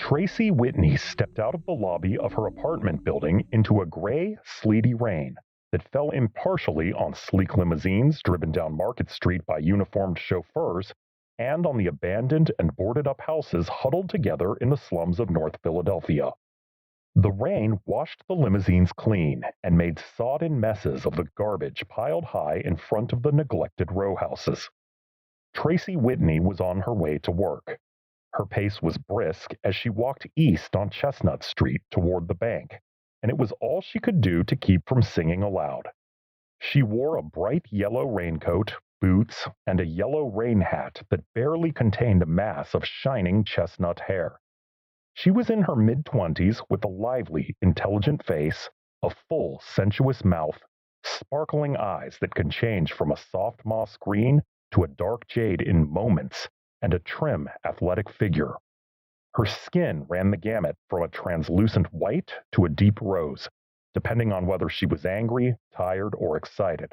Tracy Whitney stepped out of the lobby of her apartment building into a gray, sleety rain that fell impartially on sleek limousines driven down Market Street by uniformed chauffeurs and on the abandoned and boarded-up houses huddled together in the slums of North Philadelphia. The rain washed the limousines clean and made sodden messes of the garbage piled high in front of the neglected row houses. Tracy Whitney was on her way to work. Her pace was brisk as she walked east on Chestnut Street toward the bank, and it was all she could do to keep from singing aloud. She wore a bright yellow raincoat, boots, and a yellow rain hat that barely contained a mass of shining chestnut hair. She was in her mid-20s with a lively, intelligent face, a full, sensuous mouth, sparkling eyes that could change from a soft moss green to a dark jade in moments, and a trim, athletic figure. Her skin ran the gamut from a translucent white to a deep rose, depending on whether she was angry, tired, or excited.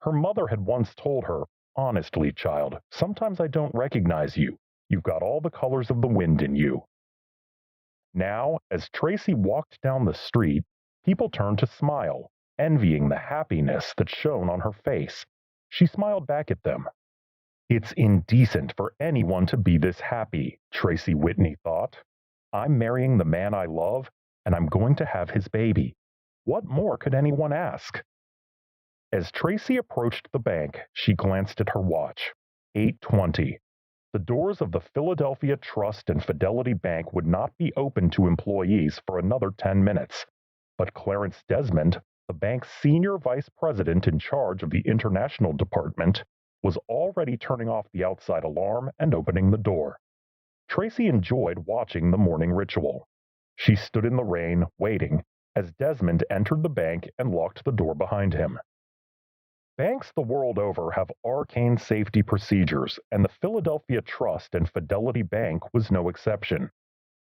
Her mother had once told her, "Honestly, child, sometimes I don't recognize you. You've got all the colors of the wind in you." Now, as Tracy walked down the street, people turned to smile, envying the happiness that shone on her face. She smiled back at them. "It's indecent for anyone to be this happy," Tracy Whitney thought. "I'm marrying the man I love, and I'm going to have his baby. What more could anyone ask?" As Tracy approached the bank, she glanced at her watch. 8:20. The doors of the Philadelphia Trust and Fidelity Bank would not be open to employees for another 10 minutes, but Clarence Desmond, the bank's senior vice president in charge of the international department, was already turning off the outside alarm and opening the door. Tracy enjoyed watching the morning ritual. She stood in the rain, waiting, as Desmond entered the bank and locked the door behind him. Banks the world over have arcane safety procedures, and the Philadelphia Trust and Fidelity Bank was no exception.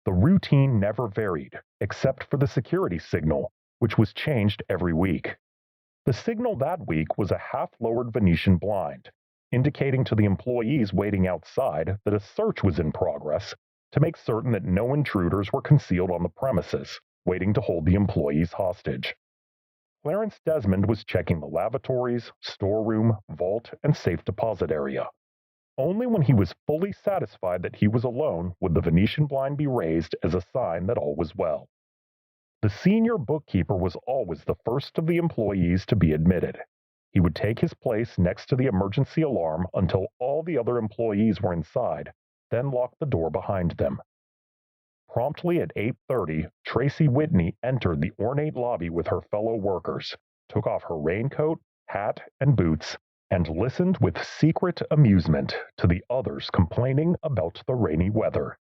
The routine never varied, except for the security signal, which was changed every week. The signal that week was a half-lowered Venetian blind, indicating to the employees waiting outside that a search was in progress to make certain that no intruders were concealed on the premises, waiting to hold the employees hostage. Clarence Desmond was checking the lavatories, storeroom, vault, and safe deposit area. Only when he was fully satisfied that he was alone would the Venetian blind be raised as a sign that all was well. The senior bookkeeper was always the first of the employees to be admitted. He would take his place next to the emergency alarm until all the other employees were inside, then lock the door behind them. Promptly at 8:30, Tracy Whitney entered the ornate lobby with her fellow workers, took off her raincoat, hat, and boots, and listened with secret amusement to the others complaining about the rainy weather.